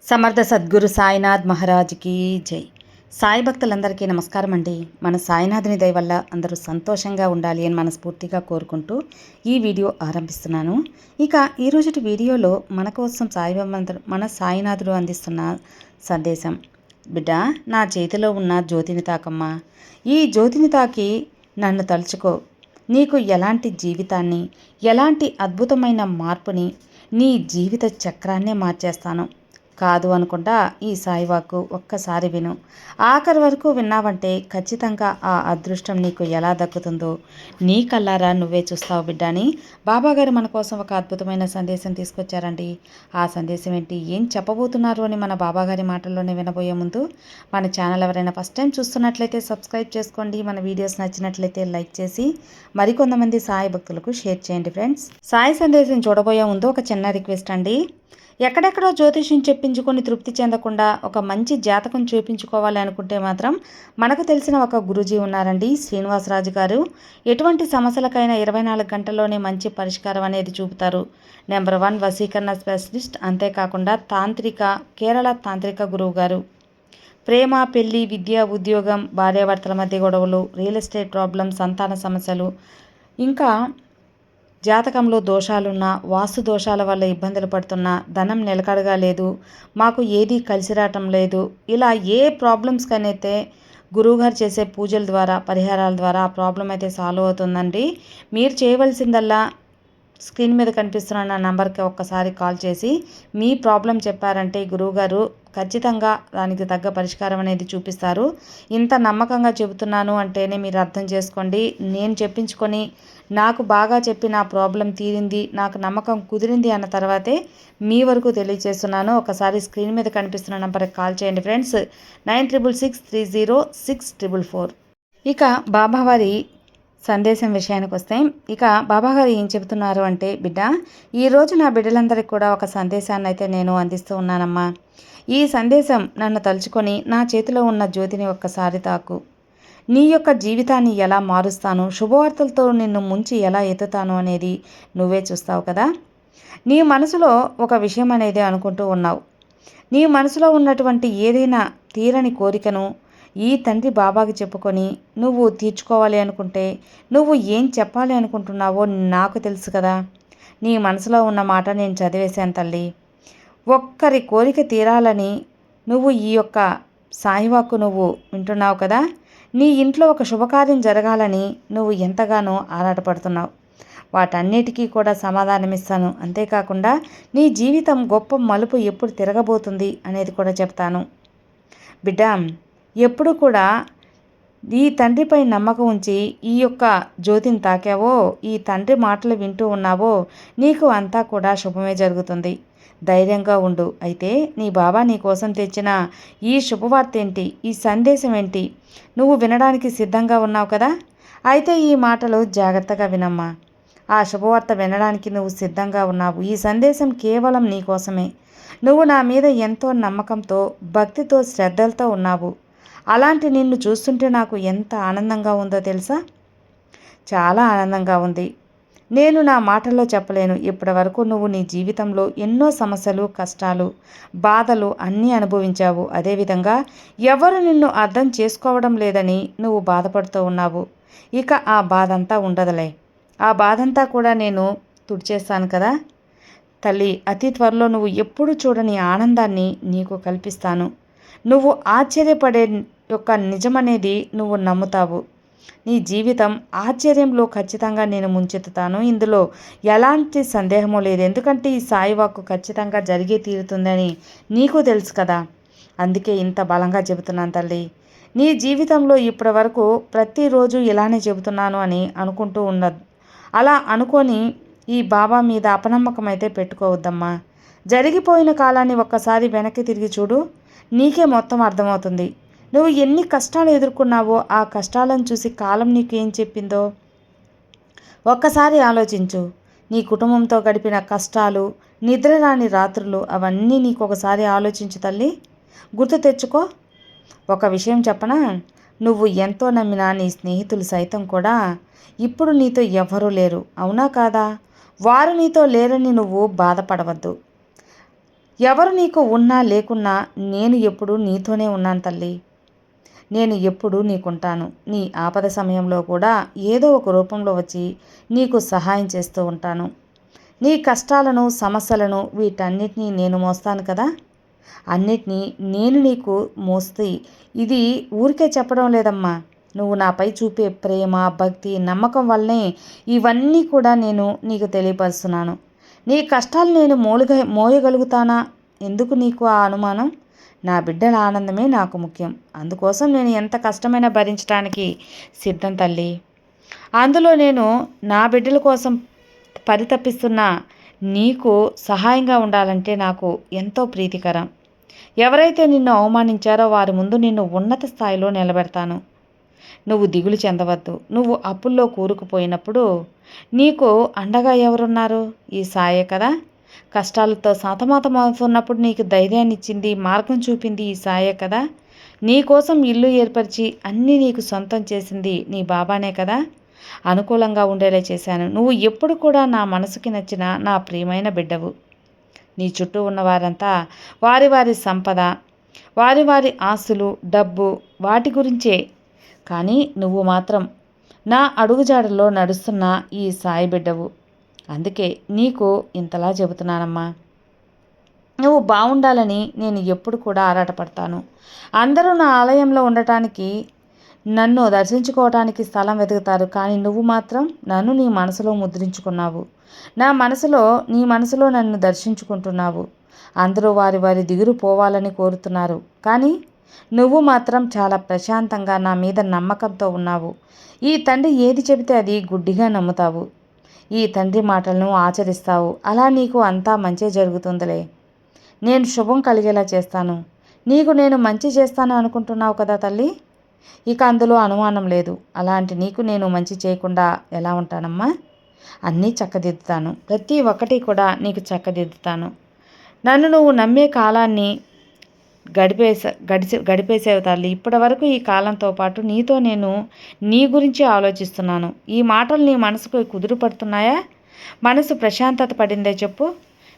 సమర్థ సద్గురు సాయినాథ్ మహారాజ్కి జై. సాయి భక్తులందరికీ నమస్కారం అండి. మన సాయినాథుని దయ వల్ల అందరూ సంతోషంగా ఉండాలి అని మనస్ఫూర్తిగా కోరుకుంటూ ఈ వీడియో ఆరంభిస్తున్నాను. ఇక ఈరోజుటి వీడియోలో మన కోసం మన సాయినాథుడు అందిస్తున్న సందేశం. బిడ్డ, నా చేతిలో ఉన్న జ్యోతిని తాకమ్మా. ఈ జ్యోతిని తాకి నన్ను తలుచుకో. నీకు ఎలాంటి జీవితాన్ని, ఎలాంటి అద్భుతమైన మార్పుని, నీ జీవిత చక్రాన్నే మార్చేస్తాను. కాదు అనుకుంటా ఈ సాయివాక్కు ఒక్కసారి విను. ఆఖరి వరకు విన్నావంటే ఖచ్చితంగా ఆ అదృష్టం నీకు ఎలా దక్కుతుందో నీ కల్లారా నువ్వే చూస్తావు బిడ్డ అని బాబాగారు మన కోసం ఒక అద్భుతమైన సందేశం తీసుకొచ్చారండి. ఆ సందేశం ఏంటి, ఏం చెప్పబోతున్నారు అని మన బాబాగారి మాటల్లోనే వినబోయే ముందు మన ఛానల్ ఎవరైనా ఫస్ట్ టైం చూస్తున్నట్లయితే సబ్స్క్రైబ్ చేసుకోండి. మన వీడియోస్ నచ్చినట్లయితే లైక్ చేసి మరికొంతమంది సాయి భక్తులకు షేర్ చేయండి ఫ్రెండ్స్. సాయి సందేశం చూడబోయే ముందు ఒక చిన్న రిక్వెస్ట్ అండి. ఎక్కడెక్కడో జ్యోతిష్యం చెప్పించుకొని తృప్తి చెందకుండా ఒక మంచి జాతకం చూపించుకోవాలి అనుకుంటే మాత్రం మనకు తెలిసిన ఒక గురూజీ ఉన్నారండి, శ్రీనివాసరాజు గారు. ఎటువంటి సమస్యలకైనా 24 గంటల్లోనే మంచి పరిష్కారం అనేది చూపుతారు. నెంబర్ 1 వశీకరణ స్పెషలిస్ట్. అంతేకాకుండా కేరళ తాంత్రిక గురువు గారు. ప్రేమ, పెళ్లి, విద్య, ఉద్యోగం, భార్యాభర్తల మధ్య గొడవలు, రియల్ ఎస్టేట్ ప్రాబ్లం, సంతాన సమస్యలు, ఇంకా జాతకంలో దోషాలున్నా, వాస్తు దోషాల వల్ల ఇబ్బందులు పడుతున్నా, ధనం నిలకడగా లేదు, మాకు ఏదీ కలిసి రావటం లేదు, ఇలా ఏ ప్రాబ్లమ్స్కనైతే గురువుగారు చేసే పూజల ద్వారా, పరిహారాల ద్వారా ఆ ప్రాబ్లం అయితే సాల్వ్ అవుతుందండి. మీరు చేయవలసిందల్లా స్క్రీన్ మీద కనిపిస్తున్న నా నంబర్కి ఒక్కసారి కాల్ చేసి మీ ప్రాబ్లం చెప్పారంటే గురువుగారు ఖచ్చితంగా దానికి తగ్గ పరిష్కారం అనేది చూపిస్తారు. ఇంత నమ్మకంగా చెబుతున్నాను అంటేనే మీరు అర్థం చేసుకోండి. నేను చెప్పించుకొని నాకు బాగా చెప్పి నా ప్రాబ్లం తీరింది, నాకు నమ్మకం కుదిరింది అన్న తర్వాతే మీ వరకు తెలియజేస్తున్నాను. ఒకసారి స్క్రీన్ మీద కనిపిస్తున్న నంబర్కి కాల్ చేయండి ఫ్రెండ్స్. 9666306444. ఇక బాబావారి సందేశం విషయానికి వస్తే, ఇక బాబాగారు ఏం చెబుతున్నారు అంటే, బిడ్డ, ఈరోజు నా బిడ్డలందరికీ కూడా ఒక సందేశాన్ని అయితే నేను అందిస్తూ ఉన్నానమ్మా. ఈ సందేశం నన్ను తలుచుకొని నా చేతిలో ఉన్న జ్యోతిని ఒక్కసారి తాకు. నీ యొక్క జీవితాన్ని ఎలా మారుస్తాను, శుభవార్తలతో నిన్ను ముంచి ఎలా ఎత్తుతాను అనేది నువ్వే చూస్తావు కదా. నీ మనసులో ఒక విషయం అనేది అనుకుంటూ ఉన్నావు. నీ మనసులో ఉన్నటువంటి ఏదైనా తీరని కోరికను ఈ తండ్రి బాబాకి చెప్పుకొని నువ్వు తీర్చుకోవాలి అనుకుంటే నువ్వు ఏం చెప్పాలి అనుకుంటున్నావో నాకు తెలుసు కదా. నీ మనసులో ఉన్న మాట నేను చదివేశాను తల్లి. ఒక్కరి కోరిక తీరాలని నువ్వు ఈ యొక్క సాయివాక్కు నువ్వు వింటున్నావు కదా. నీ ఇంట్లో ఒక శుభకార్యం జరగాలని నువ్వు ఎంతగానో ఆరాటపడుతున్నావు. వాటన్నిటికీ కూడా సమాధానమిస్తాను. అంతేకాకుండా నీ జీవితం గొప్ప మలుపు ఎప్పుడు తిరగబోతుంది అనేది కూడా చెప్తాను. బిడ్డ, ఎప్పుడు కూడా ఈ తండ్రిపై నమ్మకం ఉంచి ఈ యొక్క జ్యోతిని తాకావో, ఈ తండ్రి మాటలు వింటూ ఉన్నావో, నీకు అంతా కూడా శుభమే జరుగుతుంది. ధైర్యంగా ఉండు. అయితే నీ బాబా నీ కోసం తెచ్చిన ఈ శుభవార్త ఏంటి, ఈ సందేశం ఏంటి, నువ్వు వినడానికి సిద్ధంగా ఉన్నావు కదా. అయితే ఈ మాటలు జాగ్రత్తగా వినమ్మా. ఆ శుభవార్త వినడానికి నువ్వు సిద్ధంగా ఉన్నావు. ఈ సందేశం కేవలం నీ కోసమే. నువ్వు నా మీద ఎంతో నమ్మకంతో, భక్తితో, శ్రద్ధలతో ఉన్నావు. అలాంటి నిన్ను చూస్తుంటే నాకు ఎంత ఆనందంగా ఉందో తెలుసా. చాలా ఆనందంగా ఉంది. నేను నా మాటల్లో చెప్పలేను. ఇప్పటి వరకు నువ్వు నీ జీవితంలో ఎన్నో సమస్యలు, కష్టాలు, బాధలు అన్నీ అనుభవించావు. అదేవిధంగా ఎవరు నిన్ను అర్థం చేసుకోవడం లేదని నువ్వు బాధపడుతూ ఉన్నావు. ఇక ఆ బాధ అంతా ఉండదులే. ఆ బాధంతా కూడా నేను తుడిచేస్తాను కదా తల్లి. అతి త్వరలో నువ్వు ఎప్పుడు చూడని ఆనందాన్ని నీకు కల్పిస్తాను. నువ్వు ఆశ్చర్యపడే యొక్క నిజమనేది నువ్వు నమ్ముతావు. నీ జీవితం ఆశ్చర్యంలో ఖచ్చితంగా నేను ముంచెత్తుతాను. ఇందులో ఎలాంటి సందేహమూ లేదు. ఎందుకంటే ఈ సాయివాక్కు ఖచ్చితంగా జరిగే తీరుతుందని నీకు తెలుసు కదా. అందుకే ఇంత బలంగా చెబుతున్నాను తల్లి. నీ జీవితంలో ఇప్పటి వరకు ప్రతిరోజు ఇలానే చెబుతున్నాను అని అనుకుంటూ ఉన్నది. అలా అనుకొని ఈ బాబా మీద అపనమ్మకం అయితే పెట్టుకోవద్దమ్మా. జరిగిపోయిన కాలాన్ని ఒక్కసారి వెనక్కి తిరిగి చూడు. నీకే మొత్తం అర్థమవుతుంది. నువ్వు ఎన్ని కష్టాలు ఎదుర్కొన్నావో ఆ కష్టాలను చూసి కాలం నీకు ఏం చెప్పిందో ఒక్కసారి ఆలోచించు. నీ కుటుంబంతో గడిపిన కష్టాలు, నిద్ర రాని రాత్రులు, అవన్నీ నీకు ఒకసారి ఆలోచించు తల్లి. గుర్తు తెచ్చుకో. ఒక విషయం చెప్పనా, నువ్వు ఎంతో నమ్మిన నీ స్నేహితులు సైతం కూడా ఇప్పుడు నీతో ఎవ్వరూ లేరు. అవునా కాదా. వారు నీతో లేరని నువ్వు బాధపడవద్దు. ఎవరు నీకు ఉన్నా లేకున్నా నేను ఎప్పుడూ నీతోనే ఉన్నాను తల్లి. నేను ఎప్పుడూ నీకుంటాను. నీ ఆపద సమయంలో కూడా ఏదో ఒక రూపంలో వచ్చి నీకు సహాయం చేస్తూ ఉంటాను. నీ కష్టాలను, సమస్యలను వీటన్నిటినీ నేను మోస్తాను కదా! అన్నిటినీ నేను నీకు మోస్తే ఇది ఊరికే చెప్పడం లేదమ్మా. నువ్వు నాపై చూపే ప్రేమ, భక్తి, నమ్మకం వల్లనే ఇవన్నీ కూడా నేను నీకు తెలియపరుస్తున్నాను. నీ కష్టాలు నేను మోయగలుగుతానా? ఎందుకు నీకు ఆ అనుమానం? నా బిడ్డల ఆనందమే నాకు ముఖ్యం. అందుకోసం నేను ఎంత కష్టమైనా భరించడానికి సిద్ధం తల్లి. అందులో నేను నా బిడ్డల కోసం పరితపిస్తున్న నీకు సహాయంగా ఉండాలంటే నాకు ఎంతో ప్రీతికరం. ఎవరైతే నిన్ను అవమానించారో వారి ముందు నిన్ను ఉన్నత స్థాయిలో నిలబెడతాను. నువ్వు దిగులు చెందవద్దు. నువ్వు అప్పుల్లో కూరుకుపోయినప్పుడు నీకు అండగా ఎవరున్నారు? ఈ సాయే కదా! కష్టాలతో సతమతమవుతున్నప్పుడు నీకు ధైర్యాన్ని ఇచ్చింది, మార్గం చూపింది ఈ సాయే కదా! నీ కోసం ఇల్లు ఏర్పరిచి అన్నీ నీకు సొంతం చేసింది నీ బాబానే కదా! అనుకూలంగా ఉండేలా చేశాను. నువ్వు ఎప్పుడు కూడా నా మనసుకి నచ్చిన నా ప్రియమైన బిడ్డవు. నీ చుట్టూ ఉన్నవారంతా వారి వారి సంపద, వారి వారి ఆస్తులు, డబ్బు వాటి గురించే. కానీ నువ్వు మాత్రం నా అడుగుజాడల్లో నడుస్తున్న ఈ సాయి బిడ్డవు. అందుకే నీకు ఇంతలా చెబుతున్నానమ్మా. నువ్వు బాగుండాలని నేను ఎప్పుడు కూడా ఆరాటపడతాను. అందరూ నా ఆలయంలో ఉండటానికి, నన్ను దర్శించుకోవటానికి స్థలం వెతుకుతారు. కానీ నువ్వు మాత్రం నన్ను నీ మనసులో ముద్రించుకున్నావు. నీ మనసులో నన్ను దర్శించుకుంటున్నావు. అందరూ వారి వారి దిగులు పోవాలని కోరుతున్నారు. కానీ నువ్వు మాత్రం చాలా ప్రశాంతంగా నా మీద నమ్మకంతో ఉన్నావు. ఈ తండ్రి ఏది చెబితే అది గుడ్డిగా నమ్ముతావు. ఈ తండ్రి మాటలను ఆచరిస్తావు. అలా నీకు అంతా మంచే జరుగుతుందిలే. నేను శుభం కలిగేలా చేస్తాను. నీకు నేను మంచి చేస్తాను అనుకుంటున్నావు కదా తల్లి. ఇక అందులో అనుమానం లేదు. అలాంటి నీకు నేను మంచి చేయకుండా ఎలా ఉంటానమ్మా? అన్నీ చక్కదిద్దుతాను. ప్రతి ఒక్కటి కూడా నీకు చక్కదిద్దుతాను. నన్ను నువ్వు నమ్మే కాలాన్ని గడిపేసేవి తల్లి. ఇప్పటి వరకు ఈ కాలంతో పాటు నీతో నేను నీ గురించి ఆలోచిస్తున్నాను. ఈ మాటలు నీ మనసుకు కుదురు పడుతున్నాయా? మనసు ప్రశాంతత పడిందే చెప్పు.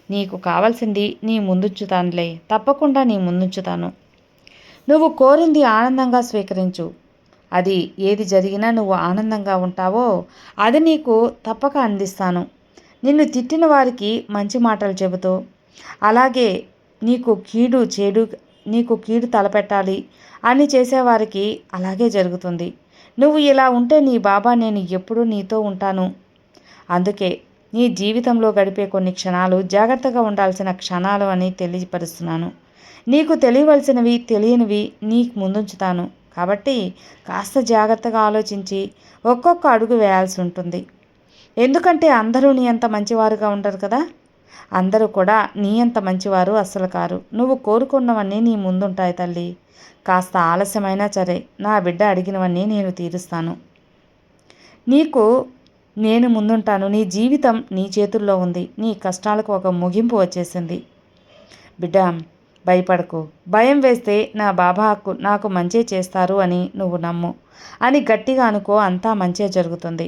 నీకు కావాల్సింది నీ ముందుంచుతానులే. తప్పకుండా నీ ముందుంచుతాను. నువ్వు కోరింది ఆనందంగా స్వీకరించు. అది ఏది జరిగినా నువ్వు ఆనందంగా ఉంటావో అది నీకు తప్పక అందిస్తాను. నిన్ను తిట్టిన వారికి మంచి మాటలు చెబుతూ, అలాగే నీకు కీడు తలపెట్టాలి అని చేసేవారికి అలాగే జరుగుతుంది. నువ్వు ఇలా ఉంటే నీ బాబా నేను ఎప్పుడూ నీతో ఉంటాను. అందుకే నీ జీవితంలో గడిపే కొన్ని క్షణాలు జాగ్రత్తగా ఉండాల్సిన క్షణాలు అని తెలియపరుస్తున్నాను. నీకు తెలియవలసినవి, తెలియనివి నీకు ముందుంచుతాను. కాబట్టి కాస్త జాగ్రత్తగా ఆలోచించి ఒక్కొక్క అడుగు వేయాల్సి ఉంటుంది. ఎందుకంటే అందరూ నీ అంత మంచివారుగా ఉండరు కదా. అందరూ కూడా నీ అంత మంచివారు అస్సలు కారు. నువ్వు కోరుకున్నవన్నీ నీ ముందుంటాయి తల్లి. కాస్త ఆలస్యమైనా సరే నా బిడ్డ అడిగినవన్నీ నేను తీరుస్తాను. నీకు నేను ముందుంటాను. నీ జీవితం నీ చేతుల్లో ఉంది. నీ కష్టాలకు ఒక ముగింపు వచ్చేసింది. బిడ్డ, భయపడకు. భయం వేస్తే నా బాబాకు నాకు మంచే చేస్తారు అని నువ్వు నమ్ము అని గట్టిగా అనుకో. అంతా మంచే జరుగుతుంది.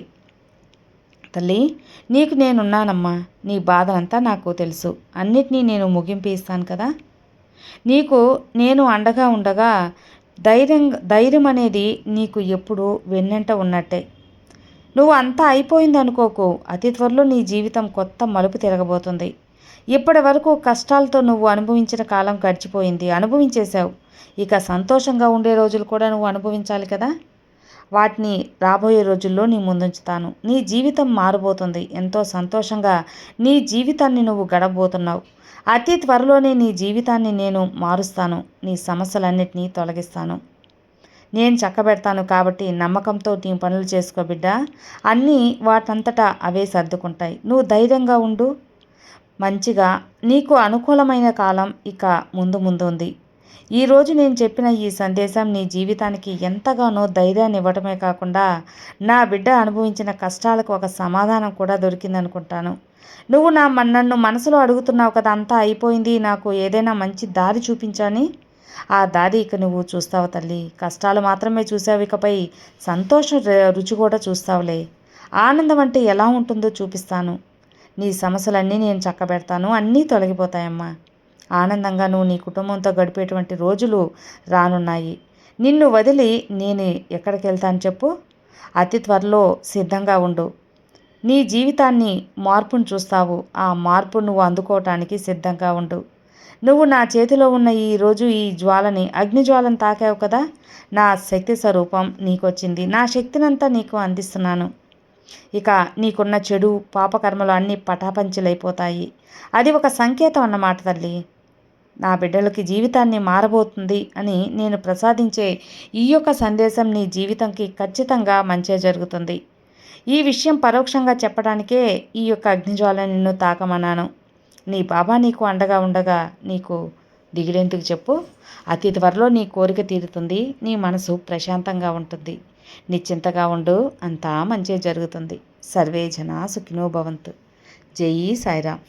తల్లి, నీకు నేనున్నానమ్మా. నీ బాధనంతా నాకు తెలుసు. అన్నిటినీ నేను ముగింపు ఇస్తాను కదా. నీకు నేను అండగా ఉండగా ధైర్యం అనేది నీకు ఎప్పుడు వెన్నెంట ఉన్నట్టే. నువ్వు అంతా అయిపోయింది అనుకోకు. అతి త్వరలో నీ జీవితం కొత్త మలుపు తిరగబోతుంది. ఇప్పటి వరకు కష్టాలతో నువ్వు అనుభవించిన కాలం గడిచిపోయింది. అనుభవించేశావు. ఇక సంతోషంగా ఉండే రోజులు కూడా నువ్వు అనుభవించాలి కదా. వాటిని రాబోయే రోజుల్లో నీ ముందుంచుతాను. నీ జీవితం మారబోతుంది. ఎంతో సంతోషంగా నీ జీవితాన్ని నువ్వు గడపబోతున్నావు. అతి త్వరలోనే నీ జీవితాన్ని నేను మారుస్తాను. నీ సమస్యలన్నిటినీ తొలగిస్తాను. నేను చక్కబెడతాను. కాబట్టి నమ్మకంతో నీ పనులు చేసుకో బిడ్డ. అన్నీ వాటంతటా అవే సర్దుకుంటాయి. నువ్వు ధైర్యంగా ఉండు. మంచిగా నీకు అనుకూలమైన కాలం ఇక ముందు ఉంది. ఈరోజు నేను చెప్పిన ఈ సందేశం నీ జీవితానికి ఎంతగానో ధైర్యాన్ని ఇవ్వటమే కాకుండా నా బిడ్డ అనుభవించిన కష్టాలకు ఒక సమాధానం కూడా దొరికిందనుకుంటాను. నువ్వు నన్ను మనసులో అడుగుతున్నావు కదా, అంతా అయిపోయింది, నాకు ఏదైనా మంచి దారి చూపించని. ఆ దారి ఇక నువ్వు చూస్తావు తల్లి. కష్టాలు మాత్రమే చూసావు, ఇకపై సంతోషం రుచి కూడా చూస్తావులే. ఆనందం అంటే ఎలా ఉంటుందో చూపిస్తాను. నీ సమస్యలన్నీ నేను చక్కబెడతాను. అన్నీ తొలగిపోతాయమ్మా. ఆనందంగా నువ్వు నీ కుటుంబంతో గడిపేటువంటి రోజులు రానున్నాయి. నిన్ను వదిలి నేను ఎక్కడికి వెళ్తాను చెప్పు? అతి త్వరలో సిద్ధంగా ఉండు. నీ జీవితాన్ని మార్పును చూస్తావు. ఆ మార్పు నువ్వు అందుకోవటానికి సిద్ధంగా ఉండు. నువ్వు నా చేతిలో ఉన్న ఈరోజు ఈ జ్వాలని అగ్నిజ్వాలను తాకావు కదా, నా శక్తి స్వరూపం నీకొచ్చింది. నా శక్తినంతా నీకు అందిస్తున్నాను. ఇక నీకున్న చెడు పాపకర్మలు అన్నీ పటాపంచలైపోతాయి. అది ఒక సంకేతం అన్నమాట తల్లి. నా బిడ్డలకి జీవితాన్ని మారబోతుంది అని నేను ప్రసాదించే ఈ యొక్క సందేశం నీ జీవితంకి ఖచ్చితంగా మంచే జరుగుతుంది. ఈ విషయం పరోక్షంగా చెప్పడానికే ఈ యొక్క అగ్నిజ్వాల నిన్ను తాకమన్నాను. నీ బాబా నీకు అండగా ఉండగా నీకు దిగులెందుకు చెప్పు? అతి త్వరలో నీ కోరిక తీరుతుంది. నీ మనసు ప్రశాంతంగా ఉంటుంది. నిశ్చింతగా ఉండు, అంతా మంచే జరుగుతుంది. సర్వే జనా సుఖినో భవంతు. జై సాయిరామ్.